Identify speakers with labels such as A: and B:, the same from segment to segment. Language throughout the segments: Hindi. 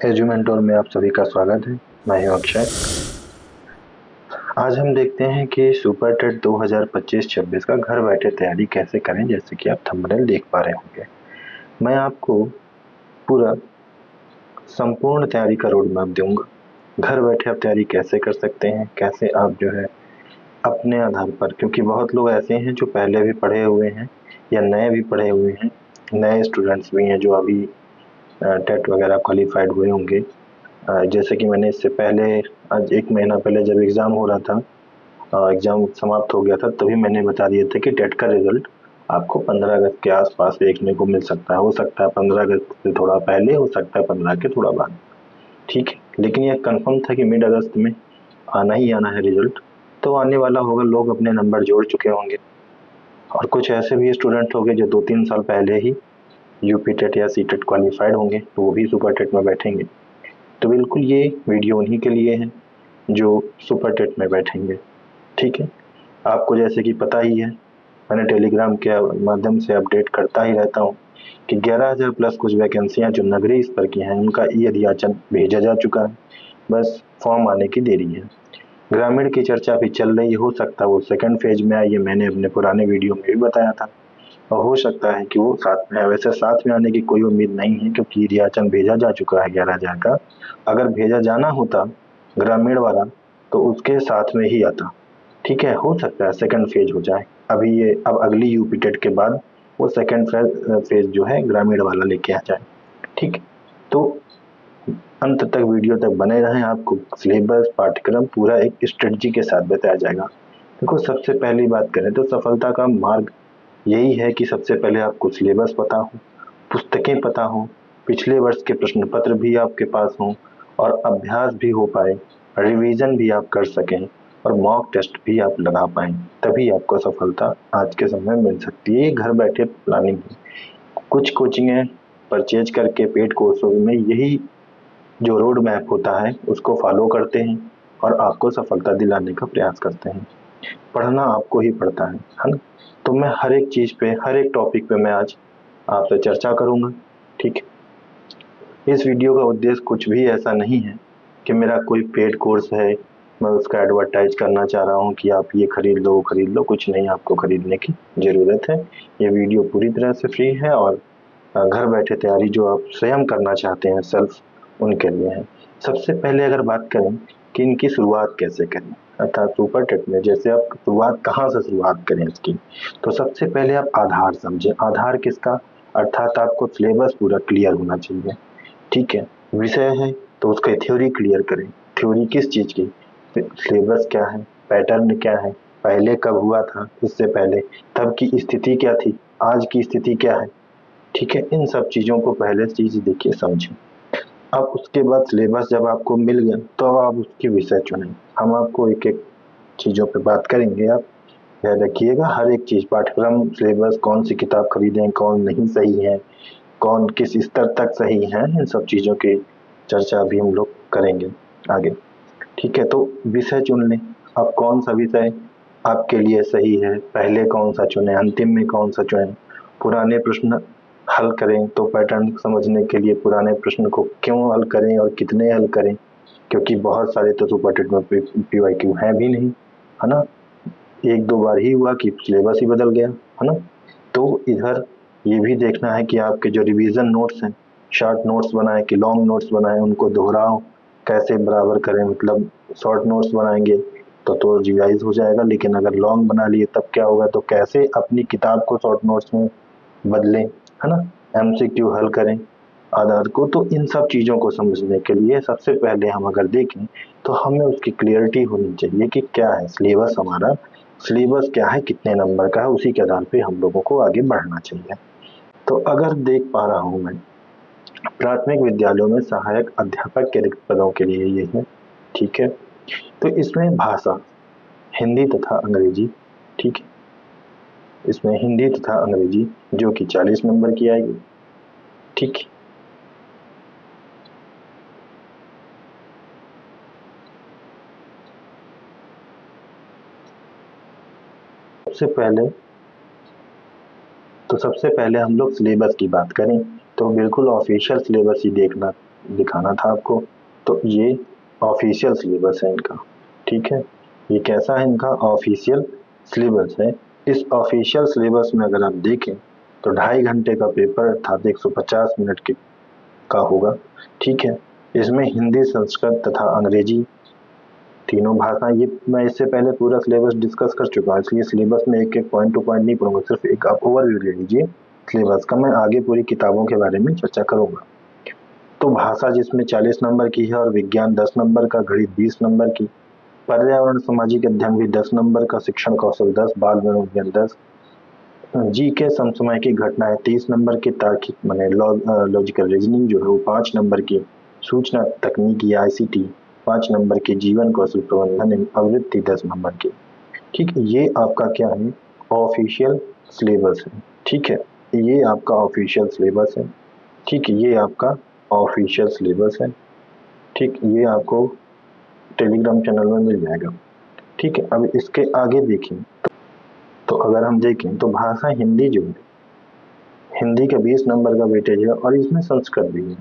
A: एजुमेंटोर में आप सभी का स्वागत है। मैं हूं अक्षय। आज हम देखते हैं कि सुपर टेट 2025-26 का घर बैठे तैयारी कैसे करें, जैसे कि आप थंबनेल देख पा रहे होंगे। मैं आपको पूरा संपूर्ण तैयारी का रोड मैप दूंगा। घर बैठे आप तैयारी कैसे कर सकते हैं, कैसे आप जो है अपने आधार पर, क्योंकि बहुत लोग ऐसे हैं जो पहले भी पढ़े हुए हैं या नए भी पढ़े हुए हैं, नए स्टूडेंट्स भी हैं जो अभी टेट वगैरह क्वालिफाइड हुए होंगे। जैसे कि मैंने इससे पहले आज 1 महीना पहले जब एग्ज़ाम हो रहा था, एग्ज़ाम समाप्त हो गया था, तभी मैंने बता दिया था कि टेट का रिज़ल्ट आपको 15 अगस्त के आस-पास देखने को मिल सकता है। हो सकता है 15 अगस्त से थोड़ा पहले, हो सकता है 15 के थोड़ा बाद। ठीक है, लेकिन यह कन्फर्म था कि मिड अगस्त में आना ही आना है रिज़ल्ट। तो आने वाला होगा, लोग अपने नंबर जोड़ चुके होंगे और कुछ ऐसे भी स्टूडेंट होंगे जो 2-3 साल पहले ही यूपी टेट या सीटेट क्वालिफाइड होंगे, तो वो भी सुपर टेट में बैठेंगे। तो बिल्कुल ये वीडियो उन्हीं के लिए है जो सुपर टेट में बैठेंगे। ठीक है, आपको जैसे कि पता ही है, मैंने टेलीग्राम के माध्यम से अपडेट करता ही रहता हूँ कि 11,000 प्लस कुछ वैकेंसियां जो नगरीय स्तर की हैं, उनका ई अध्याचन भेजा जा चुका है। बस फॉर्म आने की देरी है। ग्रामीण की चर्चा भी चल रही, हो सकता है वो सेकंड फेज में आए, ये मैंने अपने पुराने वीडियो में भी बताया था, और हो सकता है कि वो साथ में आए। वैसे साथ में आने की कोई उम्मीद नहीं है, क्योंकि अध्याचन भेजा जा चुका है 11,000 का। अगर भेजा जाना होता ग्रामीण वाला, तो उसके साथ में ही आता। ठीक है, हो सकता है सेकंड फेज हो जाए। अभी ये अब अगली यूपी टेट के बाद वो सेकंड फेज जो है ग्रामीण वाला लेके आ जाए। ठीक है, तो अंत तक वीडियो तक बने रहें, आपको सिलेबस पाठ्यक्रम पूरा एक स्ट्रेटजी के साथ बताया जाएगा। देखो, सबसे पहली बात करें तो सफलता का मार्ग यही है कि सबसे पहले आपको सिलेबस पता हो, पुस्तकें पता हो, पिछले वर्ष के प्रश्न पत्र भी आपके पास हों और अभ्यास भी हो पाए, रिवीजन भी आप कर सकें और मॉक टेस्ट भी आप लगा पाएं। तभी आपको सफलता आज के समय में मिल सकती है। ये घर बैठे प्लानिंग है। कुछ कोचिंगें परचेज करके पेड कोर्सों में यही जो रोड मैप होता है उसको फॉलो करते हैं और आपको सफलता दिलाने का प्रयास करते हैं। पढ़ना आपको ही पड़ता है ना? तो मैं हर एक चीज़ पे, हर एक टॉपिक पे मैं आज आपसे चर्चा करूँगा। ठीक है, इस वीडियो का उद्देश्य कुछ भी ऐसा नहीं है कि मेरा कोई पेड कोर्स है, मैं उसका एडवर्टाइज करना चाह रहा हूँ कि आप ये खरीद लो, वो खरीद लो। कुछ नहीं आपको खरीदने की ज़रूरत है। ये वीडियो पूरी तरह से फ्री है और घर बैठे तैयारी जो आप स्वयं करना चाहते हैं सेल्फ, उनके लिए है। सबसे पहले अगर बात करें कि इनकी शुरुआत कैसे करें, अर्थात सुपर टेट में जैसे आप शुरुआत कहाँ से शुरुआत करें इसकी, तो सबसे पहले आप आधार समझें। आधार किसका? अर्थात आपको सिलेबस पूरा क्लियर होना चाहिए। ठीक है, विषय है तो उसका थ्योरी क्लियर करें। थ्योरी किस चीज़ की? सिलेबस क्या है, पैटर्न क्या है, पहले कब हुआ था, इससे पहले तब की स्थिति क्या थी, आज की स्थिति क्या है। ठीक है, इन सब चीज़ों को पहले चीज़ देखिए, समझें। अब उसके बाद सिलेबस जब आपको मिल गया तो अब आप उसके विषय चुनें। हम आपको एक एक चीज़ों पे बात करेंगे, आप याद रखिएगा। हर एक चीज़, पाठ्यक्रम, सिलेबस, कौन सी किताब खरीदें, कौन नहीं सही है, कौन किस स्तर तक सही है, इन सब चीज़ों की चर्चा भी हम लोग करेंगे आगे। ठीक है, तो विषय चुन लें। अब कौन सा विषय आपके लिए सही है, पहले कौन सा चुनें, अंतिम में कौन सा चुनें। पुराने प्रश्न हल करें तो पैटर्न समझने के लिए पुराने प्रश्न को क्यों हल करें और कितने हल करें, क्योंकि बहुत सारे तो सुपर टेट में पीवाईक्यू है भी नहीं, है ना? 1-2 बार ही हुआ कि सिलेबस ही बदल गया, है ना? तो इधर ये भी देखना है कि आपके जो रिवीजन नोट्स हैं, शॉर्ट नोट्स बनाएं कि लॉन्ग नोट्स बनाएं, उनको दोहराओ कैसे बराबर करें। मतलब शॉर्ट नोट्स बनाएंगे तो रिवाइज हो जाएगा, लेकिन अगर लॉन्ग बना लिए तब क्या होगा, तो कैसे अपनी किताब को शॉर्ट नोट्स में बदलें, है ना? एमसीक्यू हल करें आधार को। तो इन सब चीज़ों को समझने के लिए सबसे पहले हम अगर देखें तो हमें उसकी क्लियरिटी होनी चाहिए कि क्या है सिलेबस, हमारा सिलेबस क्या है, कितने नंबर का है, उसी के आधार पे हम लोगों को आगे बढ़ना चाहिए। तो अगर देख पा रहा हूँ मैं, प्राथमिक विद्यालयों में सहायक अध्यापक के रिक्त पदों के लिए ये है। ठीक है, तो इसमें भाषा हिंदी तथा अंग्रेजी। ठीक है, इसमें हिंदी तथा अंग्रेजी जो कि 40 नंबर की आएगी। ठीक है, सबसे पहले हम लोग सिलेबस की बात करें तो बिल्कुल ऑफिशियल सिलेबस ही देखना दिखाना था आपको। तो ये ऑफिशियल सिलेबस है इनका, ठीक है। ये कैसा है, इनका ऑफिशियल सिलेबस है। इस ऑफिशियल सिलेबस में अगर आप देखें तो 2.5 घंटे का पेपर अर्थात 150 मिनट का होगा, ठीक है। इसमें हिंदी, संस्कृत तथा अंग्रेजी तीनों भाषा, ये मैं इससे पहले पूरा सिलेबस डिस्कस कर चुका हूँ, इसलिए सिलेबस में एक एक पॉइंट टू पॉइंट नहीं पढ़ूंगा, सिर्फ एक आप ओवरव्यू ले लीजिए सिलेबस का। मैं आगे पूरी किताबों के बारे में चर्चा करूंगा। तो भाषा जिसमें 40 नंबर की है और विज्ञान 10 नंबर का, गणित 20 नंबर की, पर्यावरण सामाजिक अध्ययन भी 10 नंबर का, शिक्षण कौशल 10, बाल मनोविज्ञान 10, जी के समसामयिक घटनाएं 30 नंबर की, तार्किक माने लॉजिकल रीजनिंग जो है वो 5 नंबर की, सूचना तकनीकी ICT 5 नंबर की, जीवन कौशल प्रबंधन आवृत्ति 10 नंबर की, ठीक है। ये आपका क्या है, ऑफिशियल सिलेबस है, ठीक है। ये आपका ऑफिशियल सिलेबस है, ठीक है। ये आपका ऑफिशियल सिलेबस है, ठीक। ये आपको टेलीग्राम चैनल में मिल जाएगा, ठीक है। अब इसके आगे देखें तो अगर हम देखें तो भाषा हिंदी जो है, हिंदी का 20 नंबर का वेटेज है और इसमें संस्कृत भी है,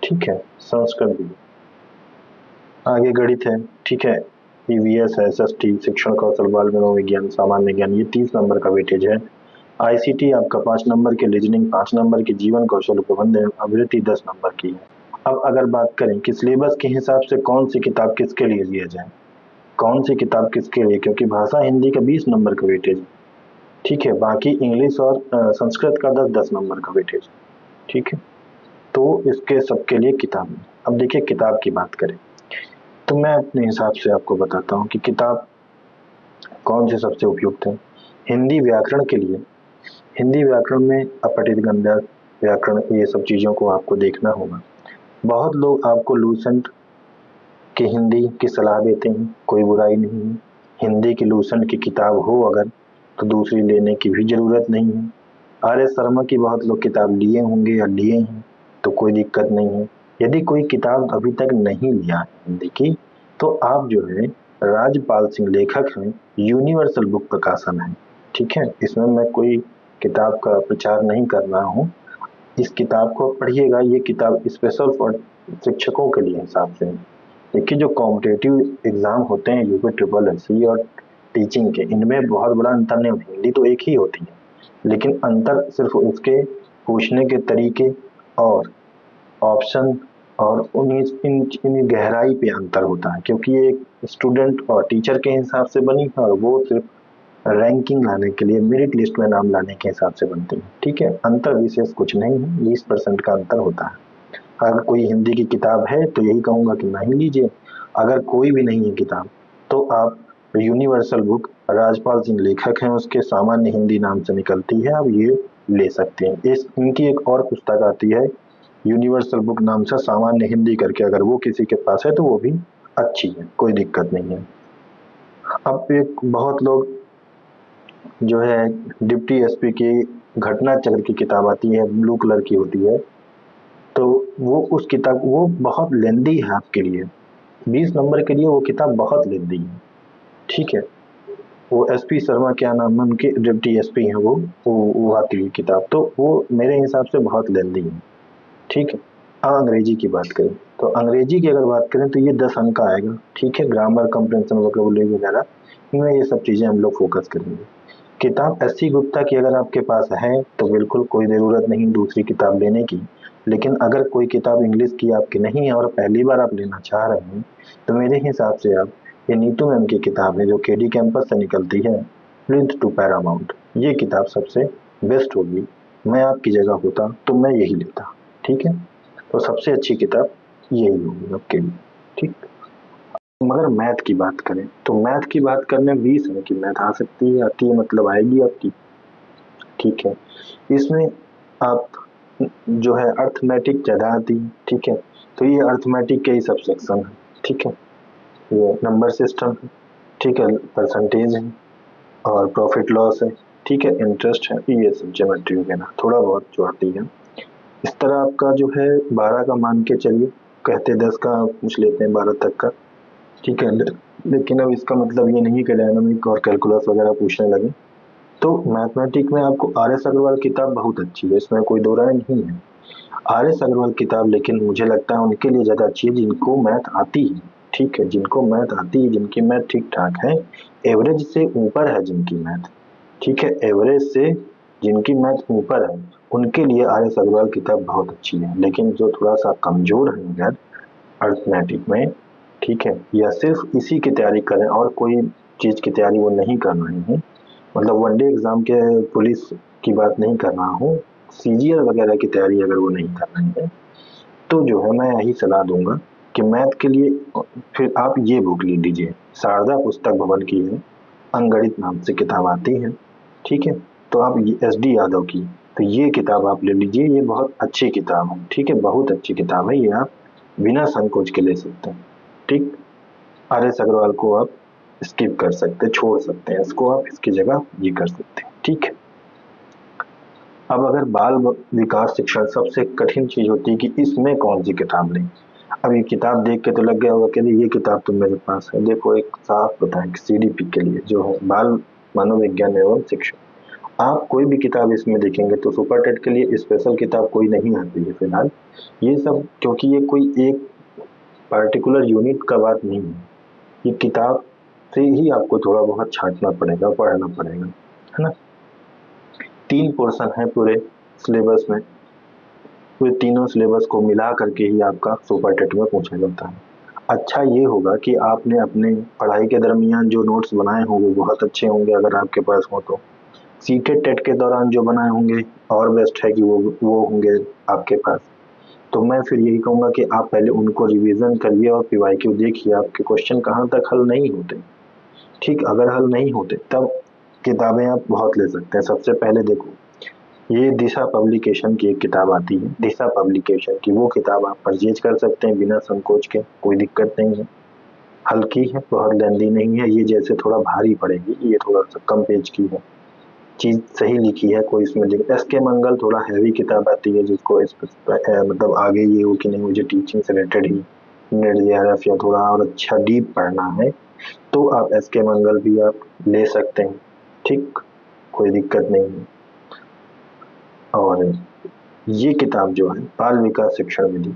A: ठीक है। संस्कृत भी है। आगे गणित है, ठीक है। EVS है, SST, शिक्षण कौशल, बाल मनोविज्ञान, सामान्य ज्ञान, ये 30 नंबर का वेटेज है। ICT आपका 5 नंबर की, रीजनिंग 5 नंबर की, जीवन कौशल प्रबंधन आवृत्ति 10 नंबर की है। अब अगर बात करें कि सिलेबस के हिसाब से कौन सी किताब किसके लिए लिया जाए, कौन सी किताब किसके लिए, क्योंकि भाषा हिंदी का 20 नंबर का वेटेज है, ठीक है। बाकी इंग्लिश और संस्कृत का 10-10 नंबर का वेटेज, ठीक है। तो इसके सबके लिए किताब है। अब देखिए किताब की बात करें तो मैं अपने हिसाब से आपको बताता हूँ कि किताब कौन से सबसे उपयुक्त है। हिंदी व्याकरण के लिए, हिंदी व्याकरण में अपठित गंधर्व व्याकरण, ये सब चीज़ों को आपको देखना होगा। बहुत लोग आपको लूसेंट की हिंदी की सलाह देते हैं, कोई बुराई नहीं है। हिंदी की लूसेंट की किताब हो अगर तो दूसरी लेने की भी ज़रूरत नहीं है। RS शर्मा की बहुत लोग किताब लिए होंगे या लिए हैं, तो कोई दिक्कत नहीं है। यदि कोई किताब अभी तक नहीं लिया है हिंदी की, तो आप जो है राजपाल सिंह लेखक हैं, यूनिवर्सल बुक प्रकाशन है, ठीक है। इसमें मैं कोई किताब का प्रचार नहीं कर रहा हूँ। इस किताब को पढ़िएगा, ये किताब स्पेशल फॉर शिक्षकों के लिए हिसाब से है। देखिए जो कॉम्पिटेटिव एग्जाम होते हैं UP SSC और टीचिंग के, इनमें बहुत बड़ा अंतर नहीं होता, हिंदी तो एक ही होती है, लेकिन अंतर सिर्फ उसके पूछने के तरीके और ऑप्शन और इन गहराई पे अंतर होता है, क्योंकि ये एक स्टूडेंट और टीचर के हिसाब से बनी है और वो सिर्फ रैंकिंग लाने के लिए, मेरिट लिस्ट में नाम लाने के हिसाब से बनती है, ठीक है। अंतर विशेष कुछ नहीं है, 20% का अंतर होता है। अगर कोई हिंदी की किताब है तो यही कहूँगा कि नहीं लीजिए। अगर कोई भी नहीं है किताब तो आप यूनिवर्सल बुक, राजपाल सिंह लेखक हैं, उसके सामान्य हिंदी नाम से निकलती है, आप ये ले सकते हैं। इस इनकी एक और पुस्तक आती है यूनिवर्सल बुक नाम से, सामान्य हिंदी करके, अगर वो किसी के पास है तो वो भी अच्छी है, कोई दिक्कत नहीं है। अब एक बहुत लोग जो है डिप्टी SP की घटना चक्र की किताब आती है, ब्लू कलर की होती है, तो वो उस किताब वो बहुत लेंदी है आपके लिए, 20 नंबर के लिए वो किताब बहुत लेंदी है, ठीक है। वो SP शर्मा क्या नाम है उनके, डिप्टी SP हैं वो आती है किताब, तो वो मेरे हिसाब से बहुत लेंदी है, ठीक है। अब अंग्रेजी की बात करें तो अंग्रेजी की अगर बात करें तो ये 10 अंक का आएगा, ठीक है। ग्रामर, कंप्रेंशन, वोकैबुलरी वगैरह, इनमें ये सब चीज़ें हम लोग फोकस करेंगे। किताब SC गुप्ता की अगर आपके पास है तो बिल्कुल कोई ज़रूरत नहीं दूसरी किताब लेने की, लेकिन अगर कोई किताब इंग्लिश की आपकी नहीं है और पहली बार आप लेना चाह रहे हैं तो मेरे हिसाब से आप ये नीतू मैम की किताब है जो KD कैंपस से निकलती है, प्लिंथ टू पैरामाउंट, ये किताब सबसे बेस्ट होगी। मैं आपकी जगह होता तो मैं यही लेता, ठीक है। तो सबसे अच्छी किताब यही होगी आपके लिए, ठीक। मगर मैथ की बात करें तो मैथ की बात करने 20 अंक की मैथ आ सकती है, आती है मतलब आएगी आपकी, ठीक है। इसमें आप जो है अर्थमेटिक ज़्यादा आती है, ठीक है। तो ये अर्थमेटिक के ही सब सेक्शन है, ठीक है। ये नंबर सिस्टम है, ठीक है, परसेंटेज है और प्रॉफिट लॉस है, ठीक है, इंटरेस्ट है, ये सब ज्योमेट्री वगैरह थोड़ा बहुत जो आती है। इस तरह आपका जो है 12 का मान के चलिए, कहते 10 का पूछ लेते हैं 12 तक का, ठीक है। लेकिन अब इसका मतलब ये नहीं कि डायनामिक और कैलकुलस वगैरह पूछने लगे। तो मैथमेटिक में आपको RS अग्रवाल किताब बहुत अच्छी है, इसमें कोई दो राय नहीं है। आर एस अग्रवाल किताब लेकिन मुझे लगता है उनके लिए ज़्यादा अच्छी है जिनको मैथ आती है, ठीक है, जिनको मैथ आती है, जिनकी मैथ ठीक ठाक है, एवरेज से ऊपर है जिनकी मैथ, ठीक है, एवरेज से जिनकी मैथ ऊपर है उनके लिए आर एस अग्रवाल किताब बहुत अच्छी है। लेकिन जो थोड़ा सा कमजोर है अगर अर्थमेटिक में, ठीक है, या सिर्फ इसी की तैयारी करें और कोई चीज़ की तैयारी वो नहीं कर रहे हैं, मतलब वनडे एग्जाम के पुलिस की बात नहीं कर रहा हूँ, सीजीएल वगैरह की तैयारी अगर वो नहीं कर रहे हैं तो जो है मैं यही सलाह दूंगा कि मैथ के लिए फिर आप ये बुक ले लीजिए, शारदा पुस्तक भवन की है, अंगणित नाम से किताब आती है, ठीक है, तो आप एस डी यादव की, तो ये किताब आप ले लीजिए, ये बहुत अच्छी किताब है, ठीक है, बहुत अच्छी किताब है, ये आप बिना संकोच के ले सकते हैं, ठीक। आर एस अग्रवाल को आप स्किप कर सकते हैं, छोड़ सकते हैं, इसको आप इसकी जगह ये कर सकते हैं, ठीक है। अब अगर बाल विकास शिक्षण सबसे कठिन चीज होती है कि इसमें कौन सी किताब लें। अब ये किताब देख के तो लग गया होगा कि ये किताब तो मेरे पास है, देखो एक साफ बताएं कि सीडीपी के लिए जो है बाल मनोविज्ञान एवं शिक्षण, आप कोई भी किताब इसमें देखेंगे तो सुपर टेट के लिए स्पेशल किताब कोई नहीं आती है फिलहाल, ये सब क्योंकि ये कोई एक पार्टिकुलर यूनिट का बात नहीं है, ये किताब से ही आपको थोड़ा बहुत छांटना पड़ेगा, पढ़ना पड़ेगा, है ना। 3 पोर्शन है पूरे सिलेबस में, पूरे तीनों सिलेबस को मिला करके ही आपका सुपर टेट में पूछा जाता है। अच्छा ये होगा कि आपने अपने पढ़ाई के दरमियान जो नोट्स बनाए होंगे वो बहुत अच्छे होंगे अगर आपके पास हो तो, सीटेट टेट के दौरान जो बनाए होंगे और बेस्ट है कि वो होंगे आपके पास। तो मैं फिर यही कहूँगा कि आप पहले उनको रिवीजन करिए और पीवाईक्यू देखिए आपके क्वेश्चन कहाँ तक हल नहीं होते, ठीक, अगर हल नहीं होते तब किताबें आप बहुत ले सकते हैं। सबसे पहले देखो ये दिशा पब्लिकेशन की एक किताब आती है, दिशा पब्लिकेशन की वो किताब आप परचेज कर सकते हैं बिना संकोच के, कोई दिक्कत नहीं है, हल्की है, बहुत लेंदी नहीं है, ये जैसे थोड़ा भारी पड़ेगी, ये थोड़ा सा कम पेज की है, चीज सही लिखी है, कोई इसमें एस के मंगल थोड़ा हैवी किताब आती है जिसको मतलब आगे ये हो कि नहीं मुझे टीचिंग से रिलेटेड ही नेट जेआरएफ या थोड़ा और अच्छा डीप पढ़ना है तो आप एस के मंगल भी आप ले सकते हैं, ठीक, कोई दिक्कत नहीं है। और ये किताब जो है बाल विकास शिक्षण विधि,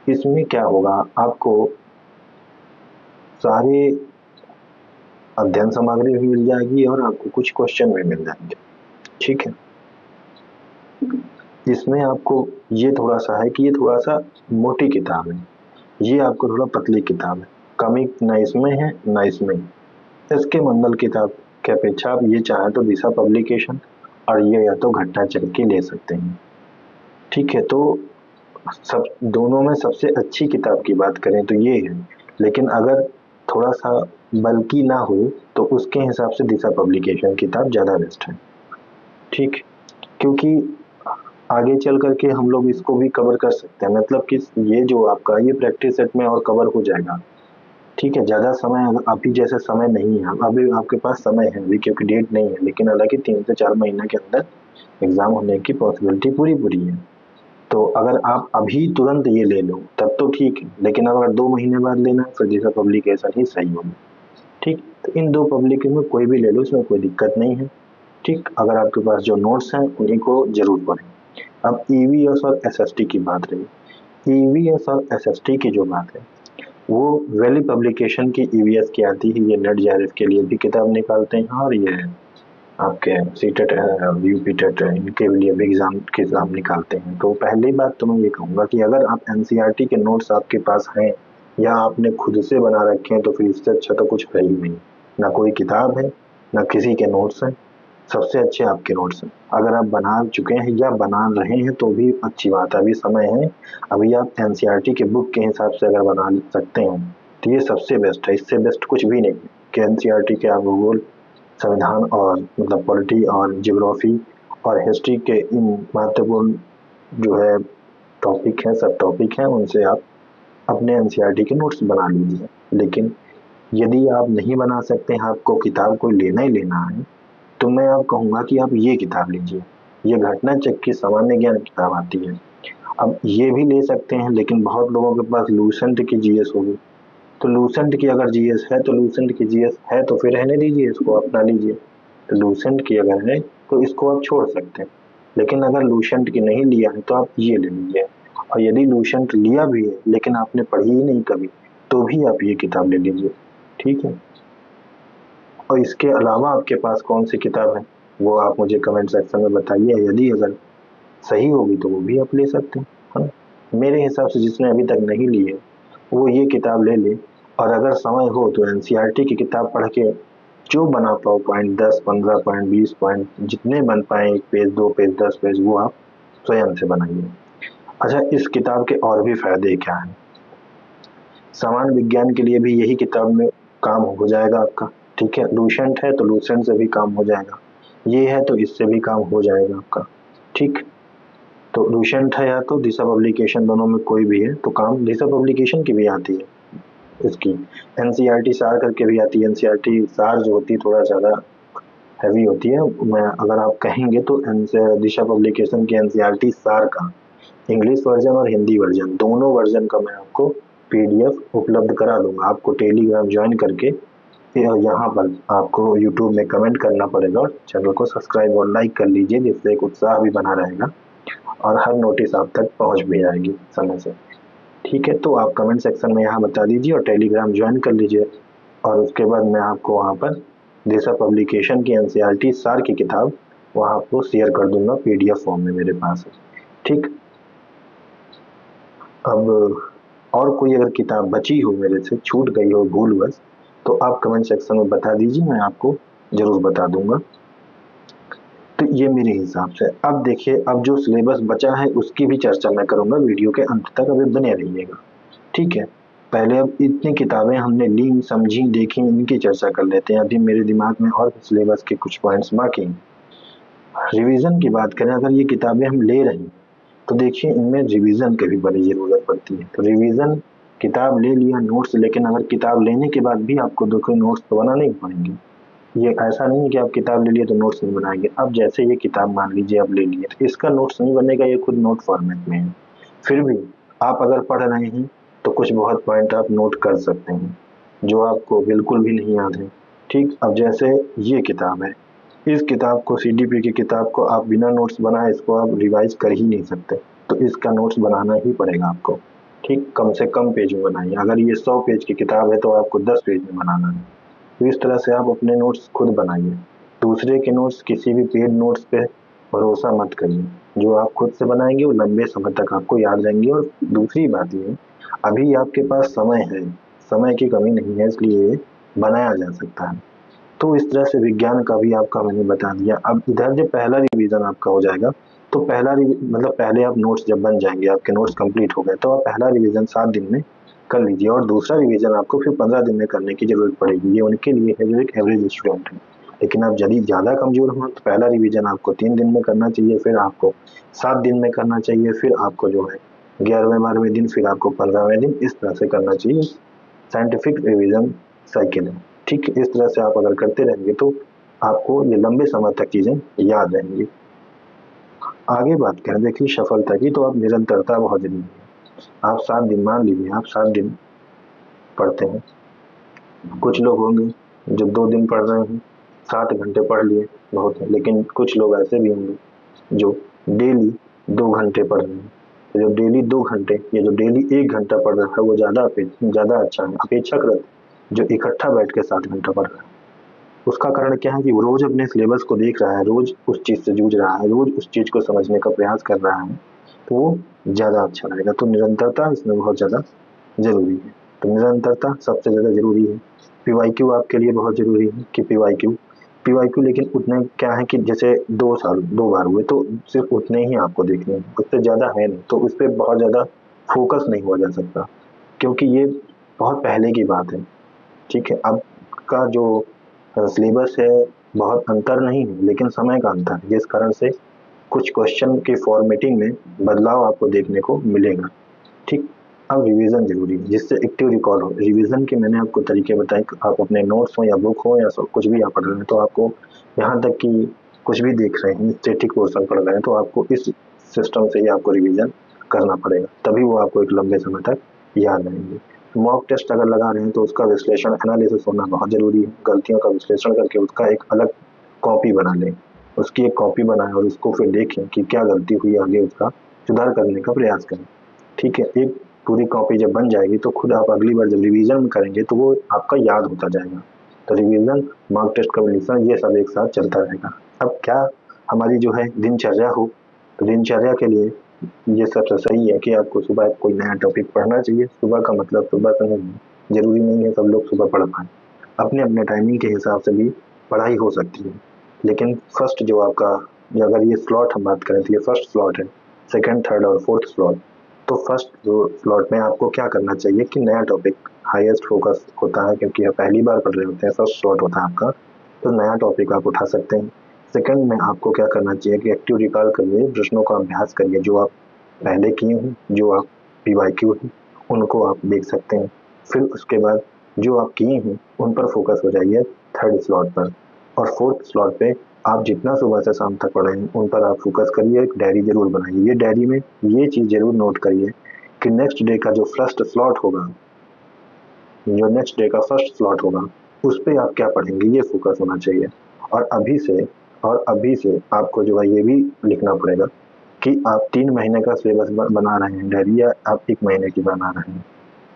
A: इसमें क्या होगा आपको सारे अध्ययन सामग्री भी मिल जाएगी और आपको कुछ क्वेश्चन भी मिल जाएंगे, ठीक है। इसमें आपको ये थोड़ा सा है कि ये थोड़ा सा मोटी किताब है, ये आपको थोड़ा पतली किताब है, कमी ना इसमें है ना इसमें। इसके मंडल किताब के अपेक्षा आप ये चाहें तो दिशा पब्लिकेशन और ये या तो घटना चक्र की ले सकते हैं, ठीक है। तो सब दोनों में सबसे अच्छी किताब की बात करें तो ये है, लेकिन अगर थोड़ा सा बल्कि ना हो तो उसके हिसाब से दिशा पब्लिकेशन किताब ज़्यादा बेस्ट है, ठीक, क्योंकि आगे चल करके हम लोग इसको भी कवर कर सकते हैं, मतलब कि ये जो आपका ये प्रैक्टिस सेट में और कवर हो जाएगा, ठीक है। ज़्यादा समय अभी जैसे समय नहीं है, अभी आपके पास समय है अभी क्योंकि डेट नहीं है, लेकिन हालांकि 3 से 4 महीने के अंदर एग्जाम होने की पॉसिबिलिटी पूरी पूरी है। तो अगर आप अभी तुरंत ये ले लो तब तो ठीक है, लेकिन अगर 2 महीने बाद लेना है फिर दिशा पब्लिकेशन ही सही होगी, ठीक। तो इन दो पब्लिकेशन में कोई भी ले लो, इसमें कोई दिक्कत नहीं है, ठीक। अगर आपके पास जो नोट्स हैं उन्हीं को जरूर पढ़ें। अब ईवीएस और एसएसटी की बात रही, ईवीएस और एसएसटी की जो बात है वो वैली पब्लिकेशन की ईवीएस की आती है, ये नेट जेआरएफ के लिए भी किताब निकालते हैं और ये आपके सीटेट यूपी टेट इनके लिए भी एग्जाम के एग्जाम निकालते हैं। तो पहली बात तो मैं ये कहूँगा कि अगर आप एनसीईआरटी के नोट्स आपके पास हैं या आपने खुद से बना रखे हैं तो फिर इससे अच्छा तो कुछ है ही नहीं, ना कोई किताब है ना किसी के नोट्स हैं, सबसे अच्छे आपके नोट्स हैं। अगर आप बना चुके हैं या बना रहे हैं तो भी अच्छी बात है, अभी समय है, अभी आप एनसीईआरटी के बुक के हिसाब से अगर बना सकते हैं तो ये सबसे बेस्ट है, इससे बेस्ट कुछ भी नहीं है कि एनसीईआरटी के आप भूगोल, संविधान और मतलब पॉलिटी और ज्योग्राफी और हिस्ट्री के इन महत्वपूर्ण जो है टॉपिक हैं, सब टॉपिक हैं, उनसे आप अपने एनसीईआरटी के नोट्स बना लीजिए। लेकिन यदि आप नहीं बना सकते हैं, आपको किताब को लेना ही लेना है, तो मैं आप कहूँगा कि आप ये किताब लीजिए, ये घटना चक्र की सामान्य ज्ञान किताब आती है। अब ये भी ले सकते हैं, लेकिन बहुत लोगों के पास लूसेंट की जीएस होगी, तो लूसेंट की अगर जीएस है तो लूसेंट की जीएस है तो फिर रहने दीजिए, इसको अपना लीजिए। तो लूसेंट की अगर है तो इसको आप छोड़ सकते हैं, लेकिन अगर लूसेंट की नहीं लिया है तो आप ये ले लीजिए। और यदि लूसेंट लिया भी है लेकिन आपने पढ़ी ही नहीं कभी, तो भी आप ये किताब ले लीजिए, ठीक है। और इसके अलावा आपके पास कौन सी किताब है वो आप मुझे कमेंट सेक्शन में बताइए। यदि अगर सही होगी तो वो भी आप ले सकते हैं, है ना। मेरे हिसाब से जिसने अभी तक नहीं ली है वो ये किताब ले ले। और अगर समय हो तो एनसीईआरटी की किताब पढ़ के जो बना पाओ पॉइंट, 10 15 पॉइंट, 20 पॉइंट, जितने बन पाए, 1 पेज, 2 पेज, 10 पेज, वो आप स्वयं से बनाइए। अच्छा, इस किताब के और भी फायदे क्या हैं। सामान्य विज्ञान के लिए भी यही किताब में काम हो जाएगा आपका, ठीक है। लूसेंट है तो लूसेंट से भी काम हो जाएगा, ये है तो इससे भी काम हो जाएगा आपका, ठीक। तो लूसेंट है या तो दिशा पब्लिकेशन, दोनों में कोई भी है तो काम दिशा पब्लिकेशन की भी आती है। इसकी एनसीईआरटी सार करके भी आती है। एनसीईआरटी सार जो होती है थोड़ा ज़्यादा हैवी होती है। मैं अगर आप कहेंगे तो दिशा पब्लिकेशन की एनसीईआरटी सार का इंग्लिश वर्जन और हिंदी वर्जन, दोनों वर्जन का मैं आपको पीडीएफ उपलब्ध करा दूंगा। आपको टेलीग्राम ज्वाइन करके यहाँ पर आपको यूट्यूब में कमेंट करना पड़ेगा और चैनल को सब्सक्राइब और लाइक कर लीजिए, जिससे एक उत्साह भी बना रहेगा और हर नोटिस आप तक पहुँच भी जाएगी समय से, ठीक है। तो आप कमेंट सेक्शन में यहाँ बता दीजिए और टेलीग्राम ज्वाइन कर लीजिए। और उसके बाद मैं आपको वहाँ पर दिशा पब्लिकेशन की एनसीईआरटी सार की किताब वहाँ आपको शेयर कर दूंगा, पीडीएफ फॉर्म में मेरे पास है, ठीक। अब और कोई अगर किताब बची हो, मेरे से छूट गई हो भूलवश, तो आप कमेंट सेक्शन में बता दीजिए, मैं आपको जरूर बता दूंगा। तो ये मेरे हिसाब से। अब देखिए, अब जो सिलेबस बचा है उसकी भी चर्चा मैं करूंगा वीडियो के अंत तक, अभी बने रहिएगा, ठीक है। पहले अब इतनी किताबें हमने ली, समझी, देखी, इनकी चर्चा कर लेते हैं। अभी मेरे दिमाग में और सिलेबस के कुछ पॉइंट्स बाकी हैं। रिवीजन की बात करें, अगर ये किताबें हम ले रहे हैं तो देखिए इनमें रिवीजन की भी बड़ी ज़रूरत पड़ती है। तो रिवीजन, किताब ले लिया नोट्स, लेकिन अगर किताब लेने के बाद भी आपको देखो नोट्स तो बनाने ही पड़ेंगे। ये ऐसा नहीं है कि आप किताब ले लिए तो नोट्स नहीं बनाएंगे। अब जैसे ये किताब मान लीजिए आप ले लिए, तो इसका नोट्स नहीं बनेगा, ये खुद नोट फॉर्मेट में है। फिर भी आप अगर पढ़ रहे हैं तो कुछ बहुत पॉइंट आप नोट कर सकते हैं जो आपको बिल्कुल भी नहीं याद है, ठीक। अब जैसे ये किताब है, इस किताब को, सीडीपी की किताब को आप बिना नोट्स बनाए इसको आप रिवाइज कर ही नहीं सकते, तो इसका नोट्स बनाना ही पड़ेगा आपको, ठीक। कम से कम पेज में बनाइए। अगर ये 100 पेज की किताब है तो आपको 10 पेज में बनाना है। तो इस तरह से आप अपने नोट्स खुद बनाइए। दूसरे के नोट्स, किसी भी पेड नोट्स पे भरोसा मत करिए। जो आप खुद से बनाएंगे वो लंबे समय तक आपको याद रहेंगे। और दूसरी बात ये, अभी आपके पास समय है, समय की कमी नहीं है, इसलिए बनाया जा सकता है। तो इस तरह से विज्ञान का भी आपका मैंने बता दिया। अब इधर जब पहला रिवीजन आपका हो जाएगा तो मतलब पहले आप नोट्स जब बन जाएंगे, आपके नोट्स कंप्लीट हो गए, तो आप पहला रिवीजन 7 दिन में कर लीजिए और दूसरा रिवीजन आपको फिर 15 दिन में करने की जरूरत पड़ेगी। ये उनके लिए है जो एक एवरेज स्टूडेंट है। लेकिन आप यदि ज़्यादा कमजोर हो तो पहला रिवीजन आपको 3 दिन में करना चाहिए, फिर आपको 7 दिन में करना चाहिए, फिर आपको जो है 11वें 12वें दिन, फिर आपको 15वें दिन, इस तरह से करना चाहिए। साइंटिफिक रिवीजन साइकिल है, ठीक है। इस तरह से आप अगर करते रहेंगे तो आपको ये लंबे समय तक चीज़ें याद रहेंगी। आगे बात करें देखिए सफलता की, तो आप निरंतरता बहुत जरूरी है। आप 7 दिन, मान लीजिए आप 7 दिन पढ़ते हैं। कुछ लोग होंगे जो 2 दिन पढ़ रहे हैं, 7 घंटे पढ़ लिए, बहुत है। लेकिन कुछ लोग ऐसे भी होंगे जो डेली 2 घंटे पढ़ रहे हैं। तो जो डेली 2 घंटे या जो डेली 1 घंटा पढ़ रहा है वो ज़्यादा अच्छा है अपेक्षाकृत जो इकट्ठा बैठ के 7 घंटा पढ़ रहा है। उसका कारण क्या है कि वो रोज अपने सिलेबस को देख रहा है, रोज उस चीज से जूझ रहा है, रोज उस चीज को समझने का प्रयास कर रहा है, तो वो ज्यादा अच्छा रहेगा। तो निरंतरता इसमें बहुत ज्यादा जरूरी है। तो निरंतरता सबसे ज्यादा जरूरी है। पीवाईक्यू आपके लिए बहुत जरूरी है कि पीवाईक्यू लेकिन उतने क्या है कि जैसे 2 साल 2 बार हुए तो सिर्फ उतने ही आपको देखने हैं, उससे ज्यादा है नहीं। तो उस पर बहुत ज्यादा फोकस नहीं हुआ जा सकता क्योंकि ये बहुत पहले की बात है, ठीक है। अब का जो सिलेबस है बहुत अंतर नहीं है, लेकिन समय का अंतर है, जिस कारण से कुछ क्वेश्चन की फॉर्मेटिंग में बदलाव आपको देखने को मिलेगा, ठीक। अब रिवीजन जरूरी है जिससे एक्टिव रिकॉल हो। रिवीजन के मैंने आपको तरीके बताए, आप अपने नोट्स हो या बुक हो या कुछ भी आप पढ़ रहे हैं, तो आपको यहाँ तक कि कुछ भी देख रहे हैं, स्टैटिक पोर्शन पढ़ रहे हैं, तो आपको इस सिस्टम से ही आपको रिवीजन करना पड़ेगा, तभी वो आपको एक लंबे समय तक याद रहेंगे। मॉक टेस्ट अगर लगा रहे हैं तो उसका विश्लेषण, एनालिसिस होना बहुत जरूरी है। गलतियों का विश्लेषण करके उसका एक अलग कॉपी बना लें, उसकी एक कॉपी बनाएं और उसको फिर देखें कि क्या गलती हुई, आगे उसका सुधार करने का प्रयास करें। ठीक है, एक पूरी कॉपी जब बन जाएगी तो खुद आप अगली बार जब रिवीजन करेंगे तो वो आपका याद होता जाएगा। तो रिवीजन, मॉक टेस्ट, कंपटीशन, ये सब एक साथ चलता रहेगा। अब क्या हमारी जो है दिनचर्या हो, तो दिनचर्या के लिए ये सबसे सही है कि आपको सुबह कोई नया टॉपिक पढ़ना चाहिए। सुबह का मतलब सुबह से नहीं, जरूरी नहीं है सब लोग सुबह पढ़ पाएं। अपने अपने टाइमिंग के हिसाब से भी पढ़ाई हो सकती है, लेकिन फर्स्ट जो आपका, अगर ये स्लॉट हम बात करें तो ये फर्स्ट स्लॉट है, सेकंड, थर्ड और फोर्थ स्लॉट। तो फर्स्ट जो स्लॉट में आपको क्या करना चाहिए कि नया टॉपिक हाईएस्ट फोकस होता है, क्योंकि आप पहली बार पढ़ रहे होते हैं, फर्स्ट स्लॉट होता है आपका, तो नया टॉपिक आप उठा सकते हैं। सेकंड में आपको क्या करना चाहिए कि एक्टिव रिकॉल करिए, प्रश्नों का अभ्यास करिए जो आप पहले किए हैं, जो आप पीवाईक्यू हैं उनको आप देख सकते हैं। फिर उसके बाद जो आप किए हैं उन पर फोकस हो जाइए थर्ड स्लॉट पर। और फोर्थ स्लॉट पे आप जितना सुबह से शाम तक पढ़े हैं उन पर आप फोकस करिए, एक डायरी जरूर बनाइए। ये डायरी में ये चीज़ जरूर नोट करिए कि नेक्स्ट डे का जो फर्स्ट स्लॉट होगा, जो नेक्स्ट डे का फर्स्ट स्लॉट होगा, उस पे आप क्या पढ़ेंगे ये फोकस होना चाहिए। और अभी से आपको जो है ये भी लिखना पड़ेगा कि आप 3 महीने का सिलेबस बना रहे हैं डायरी, या आप 1 महीने की बना रहे हैं।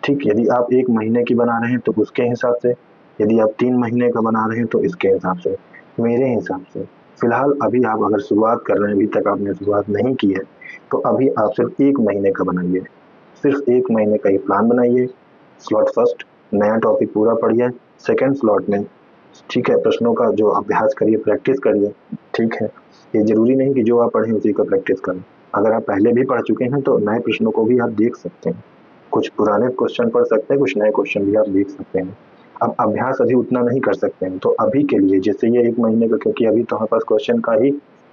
A: ठीक, यदि आप 1 महीने की बना रहे हैं तो उसके हिसाब से, यदि आप 3 महीने का बना रहे हैं तो इसके हिसाब से। मेरे हिसाब से फिलहाल अभी आप अगर शुरुआत कर रहे हैं, अभी तक आपने शुरुआत नहीं की है, तो अभी आप सिर्फ 1 महीने का बनाइए, सिर्फ 1 महीने का ही प्लान बनाइए। स्लॉट फर्स्ट, नया टॉपिक पूरा पढ़िए। सेकेंड स्लॉट में ठीक है, प्रश्नों का जो अभ्यास करिए, प्रैक्टिस करिए। ठीक है, ये जरूरी नहीं कि जो आप पढ़ें उसी का प्रैक्टिस करें। अगर आप पहले भी पढ़ चुके हैं तो नए प्रश्नों को भी आप देख सकते हैं, कुछ पुराने क्वेश्चन पढ़ सकते हैं, कुछ नए क्वेश्चन भी आप देख सकते हैं। अब अभ्यास अभी उतना नहीं कर सकते हैं, तो अभी के लिए जैसे ये 1 महीने का, क्योंकि अभी तो हमारे पास क्वेश्चन का ही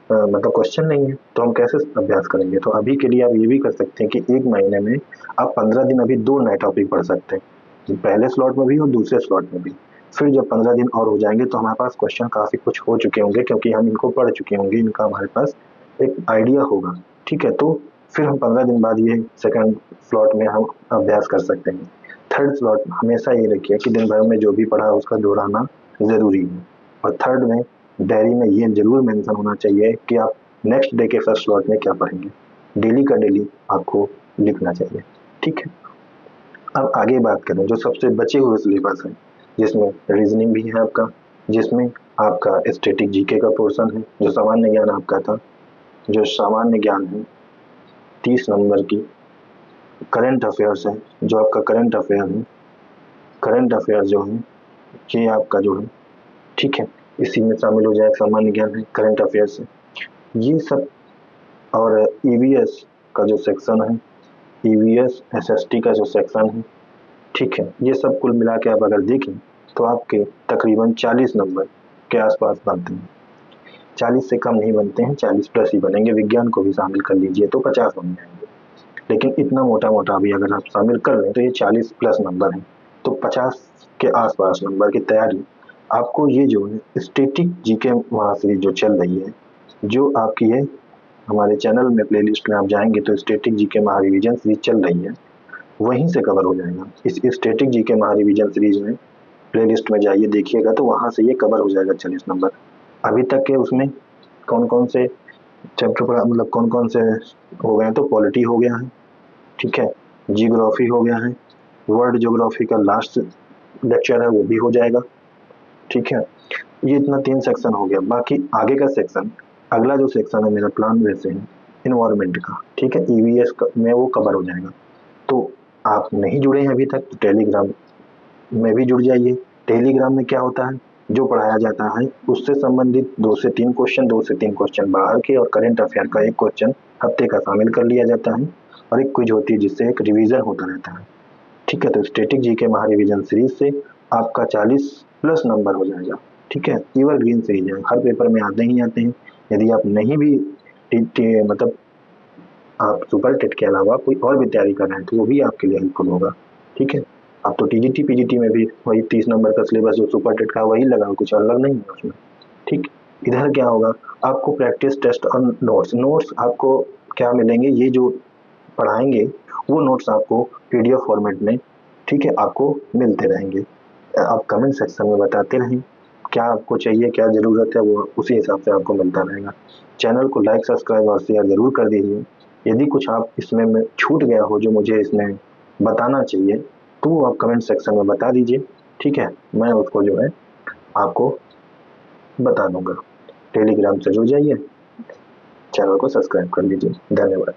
A: मतलब क्वेश्चन नहीं है, तो हम कैसे अभ्यास करेंगे। तो अभी के लिए आप ये भी कर सकते हैं कि 1 महीने में आप 15 दिन अभी 2 नए टॉपिक पढ़ सकते हैं, पहले स्लॉट में भी और दूसरे स्लॉट में भी। फिर जब 15 दिन और हो जाएंगे तो हमारे पास क्वेश्चन काफ़ी कुछ हो चुके होंगे, क्योंकि हम इनको पढ़ चुके होंगे, इनका हमारे पास एक आइडिया होगा। ठीक है, तो फिर हम 15 दिन बाद ये सेकंड स्लॉट में हम अभ्यास कर सकते हैं। थर्ड स्लॉट हमेशा ये रखिए कि दिन भर में जो भी पढ़ा उसका दोहराना ज़रूरी है। और थर्ड में डायरी में ये जरूर मेंशन होना चाहिए कि आप नेक्स्ट डे के फर्स्ट स्लॉट में क्या पढ़ेंगे, डेली का डेली आपको लिखना चाहिए। ठीक है, अब आगे बात करें जो सबसे बचे हुए सिलेबस है, जिसमें रीजनिंग भी है आपका, जिसमें आपका स्टैटिक जीके का पोर्शन है, जो सामान्य ज्ञान आपका था, जो सामान्य ज्ञान है 30 नंबर की, करंट अफेयर्स है, जो आपका करंट अफेयर है, करंट अफेयर जो है ये आपका जो है, ठीक है, इसी में शामिल हो जाए, सामान्य ज्ञान है, करंट अफेयर्स है, ये सब। और ईवीएस का जो सेक्शन है, ईवीएस एसएसटी का जो सेक्शन है, ठीक है, ये सब कुल मिला के आप अगर देखें तो आपके तकरीबन 40 नंबर के आसपास बनते हैं। 40 से कम नहीं बनते हैं, 40 प्लस ही बनेंगे। विज्ञान को भी शामिल कर लीजिए तो 50 बन जाएंगे, लेकिन इतना मोटा मोटा भी अगर आप शामिल कर लें तो ये 40 प्लस नंबर हैं। तो 50 के आसपास नंबर की तैयारी आपको, ये जो है स्टैटिक जीके महासीरीज जो चल रही है, जो आपकी है हमारे चैनल में प्लेलिस्ट में आप जाएंगे तो स्टैटिक जीके महारिवीजन सीरीज चल रही है, वहीं से कवर हो जाएगा। इस स्टैटिक जीके महारिवीजन सीरीज में प्लेलिस्ट में जाइए, देखिएगा तो वहाँ से ये कवर हो जाएगा 40 नंबर। अभी तक के उसमें कौन कौन से चैप्टर पढ़ा, मतलब कौन कौन से हो गए, तो पॉलिटी हो गया है, ठीक है, जियोग्राफी हो गया है, वर्ल्ड ज्योग्राफी का लास्ट लेक्चर है वो भी हो जाएगा। ठीक है, ये इतना 3 सेक्शन हो गया। बाकी आगे का सेक्शन, अगला जो सेक्शन है मेरा प्लान वैसे है इन्वायरमेंट का, ठीक है, ईवीएस में वो कवर हो जाएगा। तो आप नहीं जुड़े हैं अभी तक तो टेलीग्राम में भी जुड़ जाइए। टेलीग्राम में क्या होता है, जो पढ़ाया जाता है उससे संबंधित 2 से 3 क्वेश्चन, 2 से 3 क्वेश्चन बाहर के, और करंट अफेयर का 1 क्वेश्चन हफ्ते का शामिल कर लिया जाता है, और एक क्विज होती है जिससे एक रिवीजन होता रहता है। ठीक है, तो स्टैटिक जीके महारिवीजन सीरीज से आपका 40 प्लस नंबर हो जाएगा। ठीक है, एवरग्रीन सीरीज है, हर पेपर में आते ही आते हैं। यदि आप नहीं भी मतलब आप सुपर टेट के अलावा कोई और भी तैयारी कर रहे हैं तो वो भी आपके लिए हेल्पफुल होगा। ठीक है, आप तो टीजीटी पीजीटी में भी वही 30 नंबर का सिलेबस जो सुपर टेट का वही लगा, कुछ अलग नहीं है उसमें। ठीक, इधर क्या होगा, आपको प्रैक्टिस टेस्ट और नोट्स आपको क्या मिलेंगे, ये जो पढ़ाएंगे वो नोट्स आपको पीडीएफ फॉर्मेट में, ठीक है, आपको मिलते रहेंगे। आप कमेंट सेक्शन में बताते रहें क्या आपको चाहिए, क्या ज़रूरत है, वो उसी हिसाब से आपको मिलता रहेगा। चैनल को लाइक, सब्सक्राइब और शेयर ज़रूर कर दीजिए। यदि कुछ आप इसमें में छूट गया हो जो मुझे इसमें बताना चाहिए, तो वो आप कमेंट सेक्शन में बता दीजिए, ठीक है? मैं उसको जो है आपको बता दूँगा। टेलीग्राम से जुड़ जाइए, चैनल को सब्सक्राइब कर लीजिए। धन्यवाद।